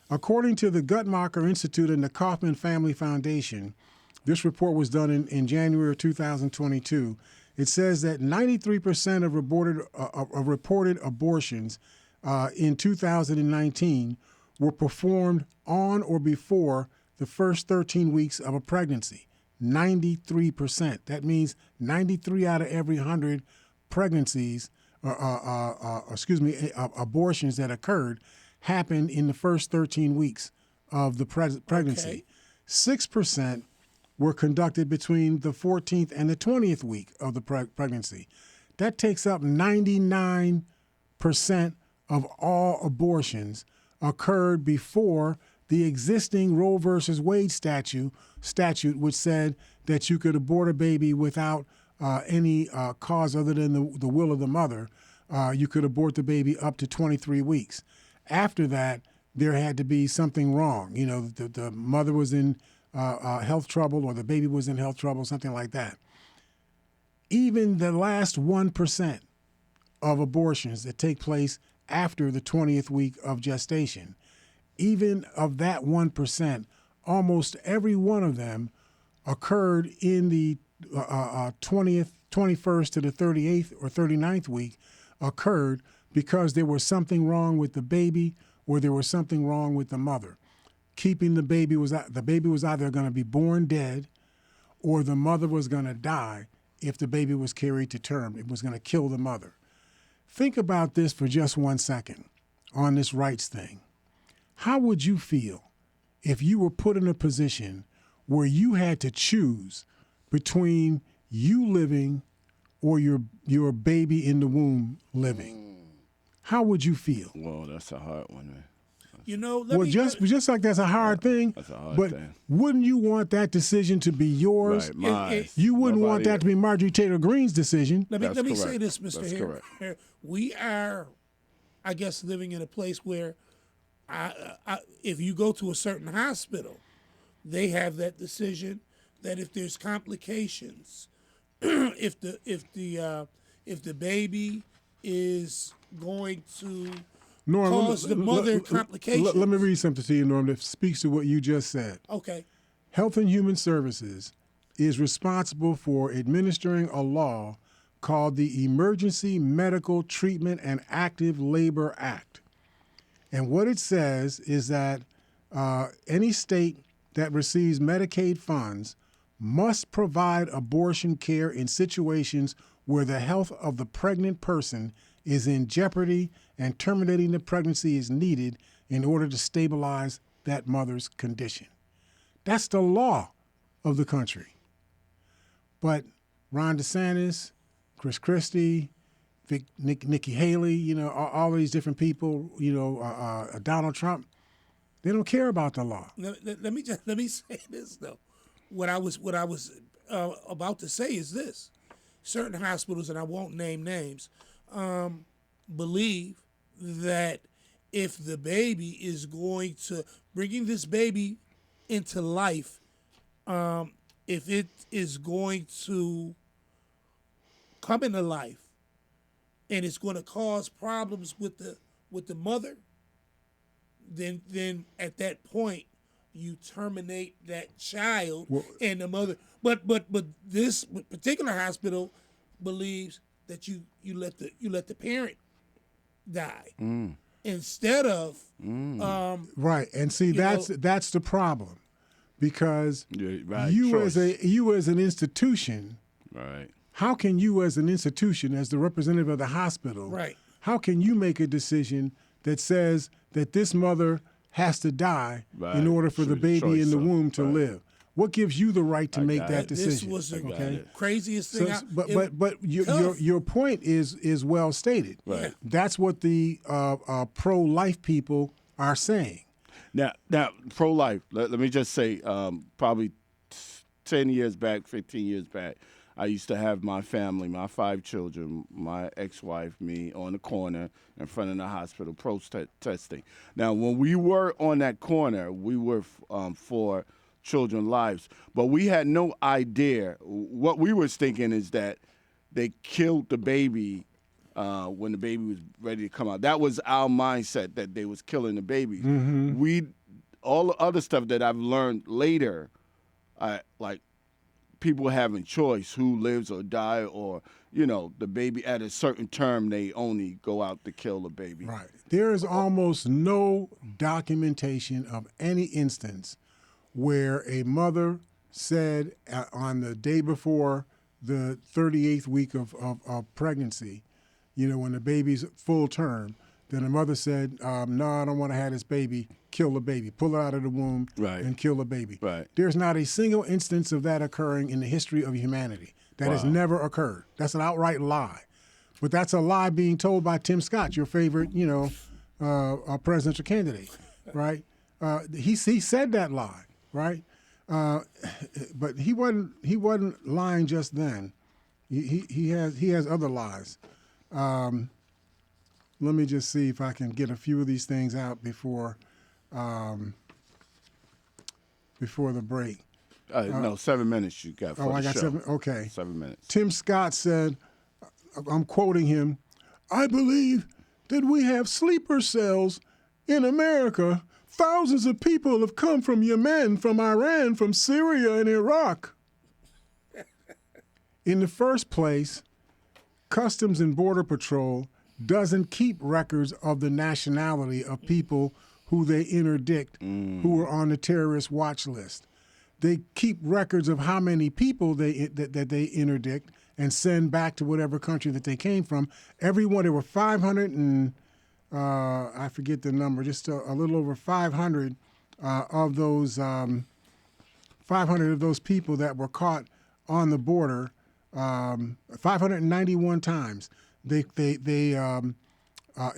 according to the Guttmacher Institute and the Kaufman Family Foundation, this report was done in January of 2022. It says that 93% of reported abortions in 2019 were performed on or before the first 13 weeks of a pregnancy. 93%. That means 93 out of every 100 pregnancies, abortions that occurred happened in the first 13 weeks of the pregnancy. Okay. 6% were conducted between the 14th and the 20th week of the pregnancy. That takes up 99% of all abortions occurred before the existing Roe versus Wade statute, which said that you could abort a baby without any cause other than the will of the mother. You could abort the baby up to 23 weeks. After that, there had to be something wrong. You know, the mother was in health trouble or the baby was in health trouble, something like that. Even the last 1% of abortions that take place after the 20th week of gestation, even of that 1%, almost every one of them occurred in the 20th, 21st to the 38th or 39th week, occurred because there was something wrong with the baby or there was something wrong with the mother. The baby was either going to be born dead or the mother was going to die if the baby was carried to term. It was going to kill the mother. Think about this for just 1 second on this rights thing. How would you feel if you were put in a position where you had to choose between you living or your baby in the womb living? How would you feel? Well, that's a hard one, man. You know, just like that's a hard thing. That's a hard but thing. wouldn't you want that decision to be yours? Right, mine. You wouldn't want that to be Marjorie Taylor Greene's decision. Let me say this, Mr. That's Hare. correct. We are, I guess, living in a place where if you go to a certain hospital, they have that decision that if there's complications, if the baby is going to Norm, cause the mother complications. Let me read something to you, Norm, that speaks to what you just said. Okay. Health and Human Services is responsible for administering a law called the Emergency Medical Treatment and Active Labor Act. And what it says is that any state that receives Medicaid funds must provide abortion care in situations where the health of the pregnant person is in jeopardy and terminating the pregnancy is needed in order to stabilize that mother's condition. That's the law of the country. But Ron DeSantis, Chris Christie, Nikki Haley, you know, all these different people, you know, Donald Trump, they don't care about the law. Let me say this though. What I was about to say is this: certain hospitals, and I won't name names, believe that if the baby is going to bringing this baby into life, if it is going to come into life and it's going to cause problems with the mother, then at that point you terminate that child and the mother. But this particular hospital believes that you let the parent die instead of right. And see, that's the problem, because you as an institution, right. How can you as an institution, as the representative of the hospital, right, how can you make a decision that says that this mother has to die in order for the baby in the womb to live? What gives you the right to make that This decision? was the okay? craziest So, thing. but your point is well stated. Right. That's what the pro-life people are saying. Now, pro-life. Let me just say, probably 10 years back, 15 years back, I used to have my family, my 5 children, my ex-wife, me, on the corner in front of the hospital protesting. Now, when we were on that corner, we were for children's lives, but we had no idea. What we were thinking is that they killed the baby when the baby was ready to come out. That was our mindset, that they was killing the babies. All the other stuff that I've learned later, like people having choice who lives or die, or the baby at a certain term they only go out to kill the baby. Right. There is almost no documentation of any instance where a mother said on the day before the 38th week of pregnancy, when the baby's full term, then the mother said, no, I don't want to have this baby, kill the baby, pull it out of the womb and kill the baby. Right. There's not a single instance of that occurring in the history of humanity. That has never occurred. That's an outright lie. But that's a lie being told by Tim Scott, your favorite, presidential candidate, right? He said that lie, right? But he wasn't lying just then. He has other lies. Let me just see if I can get a few of these things out before the break. No, 7 minutes you got for the I got show. 7. Okay. 7 minutes. Tim Scott said, I'm quoting him, "I believe that we have sleeper cells in America. Thousands of people have come from Yemen, from Iran, from Syria, and Iraq." In the first place, Customs and Border Patrol doesn't keep records of the nationality of people who they interdict, who are on the terrorist watch list. They keep records of how many people that they interdict and send back to whatever country that they came from. Everyone, there were 500 and I forget the number, just a little over 500 of those 500 of those people that were caught on the border. 591 times they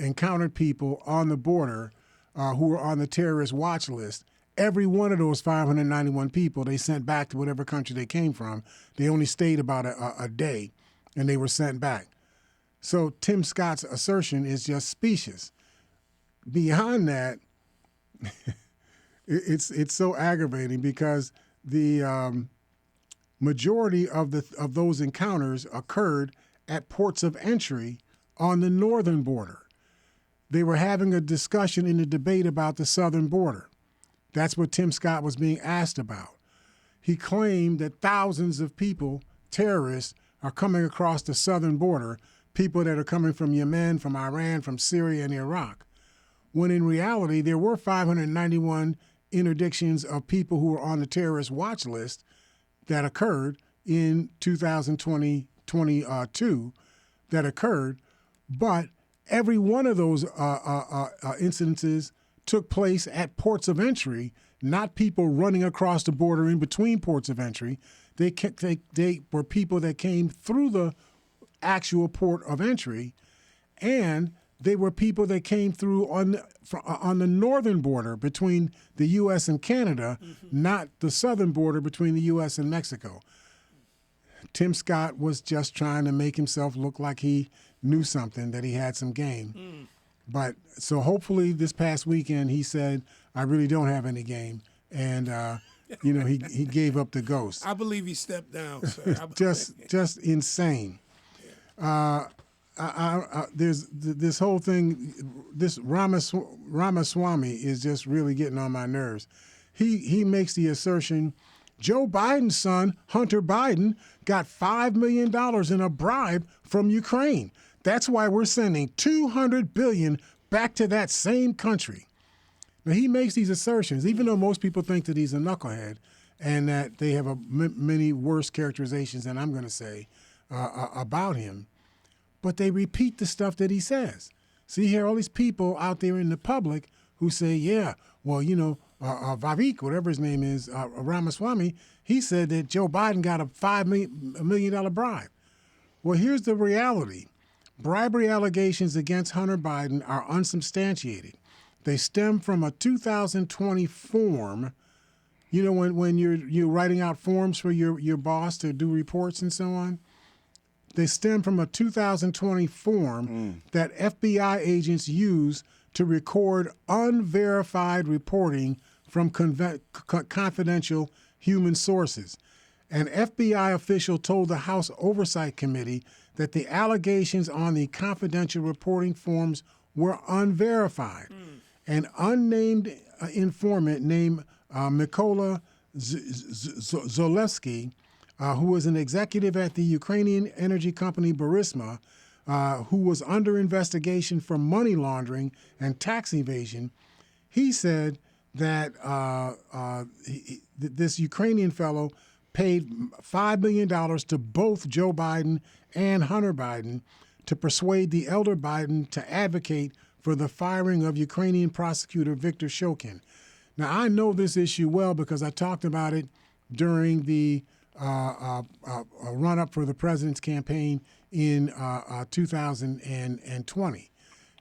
encountered people on the border who were on the terrorist watch list. Every one of those 591 people they sent back to whatever country they came from. They only stayed about a day, and they were sent back. So Tim Scott's assertion is just specious. Beyond that, it's so aggravating because the majority of those encounters occurred at ports of entry on the northern border. They were having a discussion in the debate about the southern border. That's what Tim Scott was being asked about. He claimed that thousands of people, terrorists, are coming across the southern border, people that are coming from Yemen, from Iran, from Syria, and Iraq, when in reality there were 591 interdictions of people who were on the terrorist watch list that occurred in 2022 that occurred, but every one of those incidences took place at ports of entry, not people running across the border in between ports of entry. They were people that came through the actual port of entry, and they were people that came through on the northern border between the U.S. and Canada, not the southern border between the U.S. and Mexico. Tim Scott was just trying to make himself look like he knew something, that he had some game. But so hopefully this past weekend he said, I really don't have any game. And, he gave up the ghost. I believe he stepped down, sir. just insane. There's this whole thing, this Ramaswamy is just really getting on my nerves. He makes the assertion, Joe Biden's son, Hunter Biden, got $5 million in a bribe from Ukraine. That's why we're sending $200 billion back to that same country. Now, he makes these assertions, even though most people think that he's a knucklehead and that they have many worse characterizations than I'm going to say about him. But they repeat the stuff that he says. So you hear all these people out there in the public who say, yeah, well, Vivek, whatever his name is, Ramaswamy, he said that Joe Biden got a $5 million bribe. Well, here's the reality. Bribery allegations against Hunter Biden are unsubstantiated. They stem from a 2020 form. You know, when you're writing out forms for your boss to do reports and so on, they stem from a 2020 form that FBI agents use to record unverified reporting from confidential human sources. An FBI official told the House Oversight Committee that the allegations on the confidential reporting forms were unverified. An unnamed informant named Mykola Zolewski, who was an executive at the Ukrainian energy company Burisma, who was under investigation for money laundering and tax evasion, he said that this Ukrainian fellow paid $5 million to both Joe Biden and Hunter Biden to persuade the elder Biden to advocate for the firing of Ukrainian prosecutor Viktor Shokin. Now, I know this issue well because I talked about it during the run-up for the president's campaign in 2020.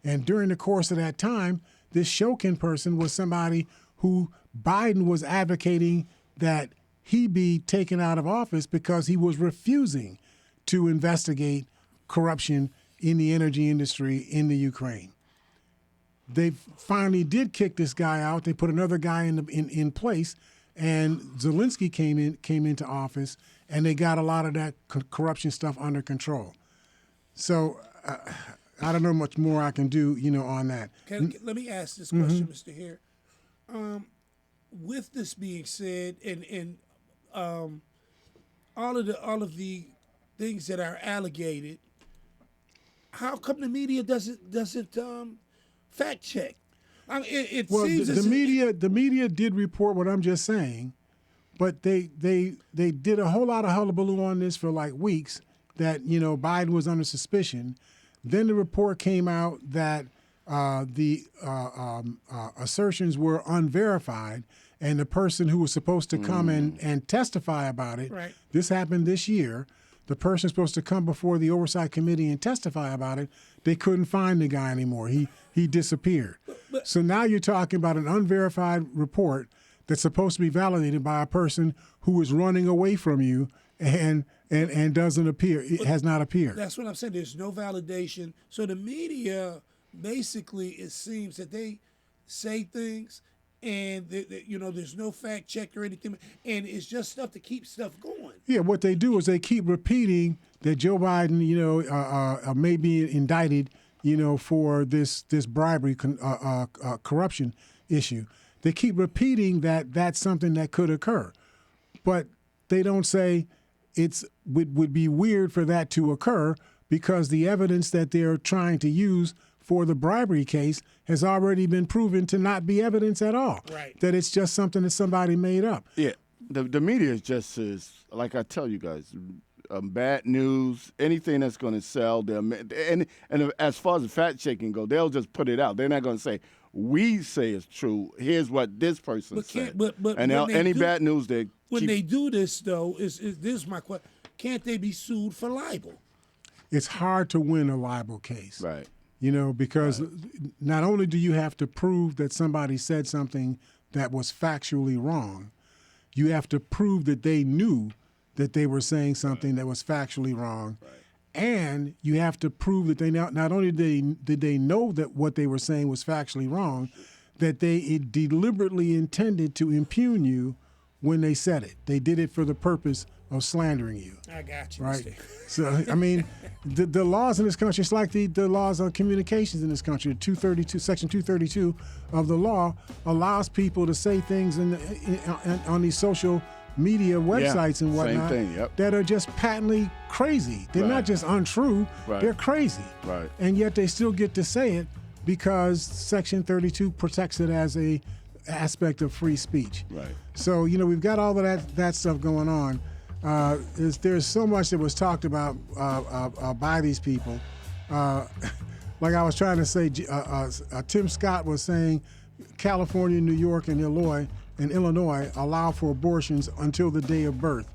And during the course of that time, this Shokin person was somebody who Biden was advocating that he be taken out of office because he was refusing to investigate corruption in the energy industry in the Ukraine. They finally did kick this guy out. They put another guy in place, and Zelensky came into office, and they got a lot of that corruption stuff under control. So I don't know much more I can do, on that. Let me ask this question, Mr. Hare. With this being said, and all of the things that are alleged, how come the media doesn't fact check? I mean, it seems the media did report what I'm just saying, but they did a whole lot of hullabaloo on this for like weeks that Biden was under suspicion. Then the report came out that the assertions were unverified, and the person who was supposed to come and testify about it, right. This happened this year. The person supposed to come before the Oversight Committee and testify about it, they couldn't find the guy anymore. He disappeared. So now you're talking about an unverified report that's supposed to be validated by a person who is running away from you and doesn't appear. It has not appeared. That's what I'm saying. There's no validation. So the media, basically, it seems that they say things and there's no fact check or anything, and it's just stuff to keep stuff going. Yeah, what they do is they keep repeating that Joe Biden, may be indicted, for this bribery corruption issue. They keep repeating that that's something that could occur, but they don't say would be weird for that to occur because the evidence that they're trying to use for the bribery case has already been proven to not be evidence at all. Right. That it's just something that somebody made up. Yeah, the media is just like I tell you guys, bad news, anything that's going to sell them, and as far as the fact checking go, they'll just put it out. They're not going to say we say it's true. Here's what this person said. But and any bad news they they do this though is this is my question? Can't they be sued for libel? It's hard to win a libel case. Right. Because not only do you have to prove that somebody said something that was factually wrong, you have to prove that they knew that they were saying something that was factually wrong, and you have to prove that they not only did they know that what they were saying was factually wrong, that they deliberately intended to impugn you when they said it. They did it for the purpose of slandering you. I got you. Right. Mr. So, I mean, the laws in this country, it's like the laws on communications in this country. Section 232 of the law allows people to say things on these social media websites and whatnot that are just patently crazy. They're not just untrue, they're crazy. Right. And yet they still get to say it because Section 32 protects it as a aspect of free speech. Right. So, we've got all of that stuff going on. There's so much that was talked about by these people. Like I was trying to say, Tim Scott was saying California, New York, and Illinois allow for abortions until the day of birth.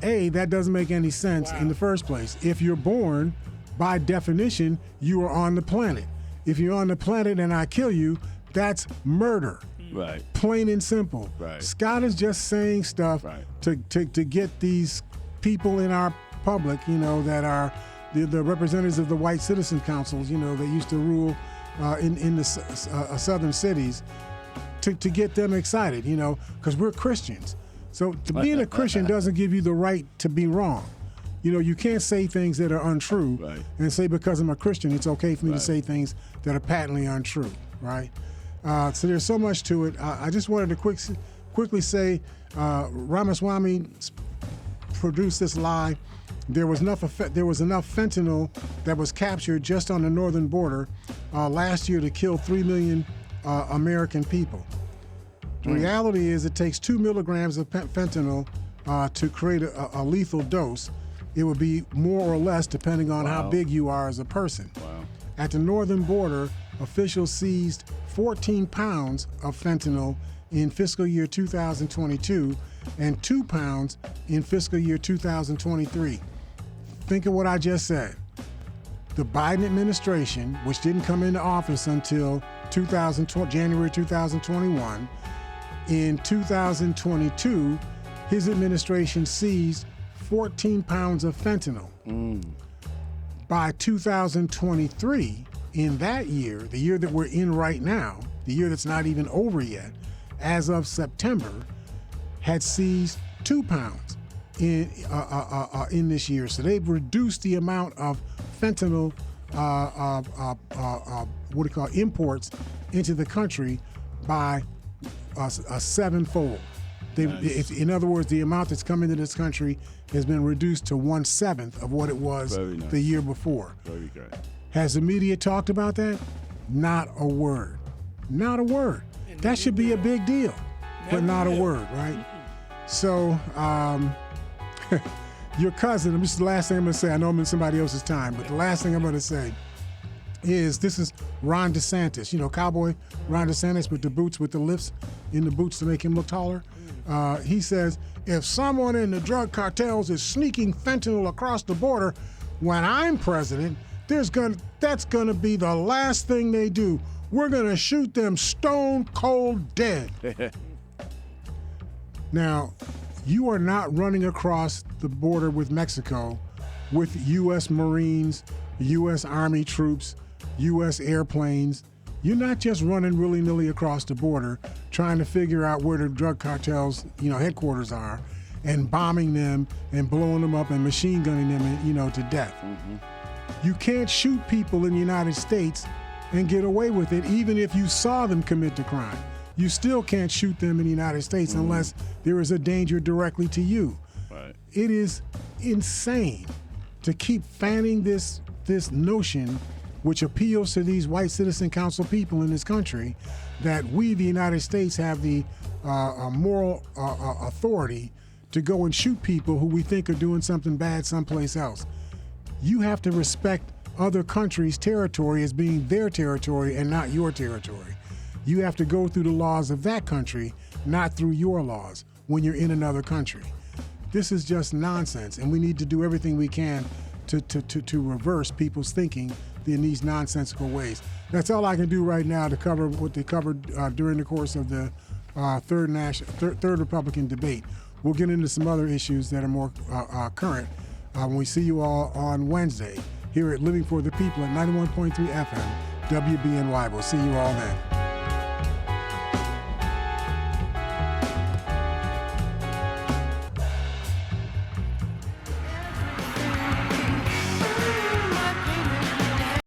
That doesn't make any sense in the first place. If you're born, by definition, you are on the planet. If you're on the planet and I kill you, that's murder. Right. Plain and simple. Right. Scott is just saying stuff to get these people in our public, that are the representatives of the white citizen councils, that used to rule in the southern cities, to get them excited, because we're Christians. So being a Christian doesn't give you the right to be wrong. You can't say things that are untrue and say because I'm a Christian, it's okay for me to say things that are patently untrue, right? So there's so much to it. I just wanted to quickly say Ramaswamy produced this lie. There was enough fentanyl that was captured just on the northern border last year to kill 3 million American people. The reality is it takes 2 milligrams of fentanyl to create a lethal dose. It would be more or less depending on how big you are as a person. Wow. At the northern border, officials seized 14 pounds of fentanyl in fiscal year 2022 and 2 pounds in fiscal year 2023. Think of what I just said. The Biden administration, which didn't come into office until January 2021, in 2022, his administration seized 14 pounds of fentanyl. By 2023, in that year, the year that we're in right now, the year that's not even over yet, as of September, had seized 2 pounds in this year. So they've reduced the amount of fentanyl, imports into the country by a sevenfold. In other words, the amount that's come into this country has been reduced to 1/7 of what it was the year before. Very good. Has the media talked about that? Not a word. Not a word. That should be a big deal, but not a word, right? So, your cousin, this is the last thing I'm going to say. I know I'm in somebody else's time, but the last thing I'm going to say is this is Ron DeSantis. Cowboy Ron DeSantis with the boots, with the lifts in the boots to make him look taller. He says, if someone in the drug cartels is sneaking fentanyl across the border, when I'm president, that's going to be the last thing they do. We're going to shoot them stone cold dead. Now, you are not running across the border with Mexico with U.S. Marines, U.S. Army troops, U.S. airplanes. You're not just running willy-nilly across the border trying to figure out where the drug cartels, headquarters are, and bombing them and blowing them up and machine gunning them, to death. You can't shoot people in the United States and get away with it, even if you saw them commit the crime. You still can't shoot them in the United States unless there is a danger directly to you. Right. It is insane to keep fanning this notion, which appeals to these white citizen council people in this country, that we, the United States, have the moral authority to go and shoot people who we think are doing something bad someplace else. You have to respect other countries' territory as being their territory and not your territory. You have to go through the laws of that country, not through your laws when you're in another country. This is just nonsense, and we need to do everything we can to reverse people's thinking in these nonsensical ways. That's all I can do right now to cover what they covered during the course of the third Republican debate. We'll get into some other issues that are more current when we see you all on Wednesday here at Living for the People at 91.3 FM WBNY. We'll see you all then.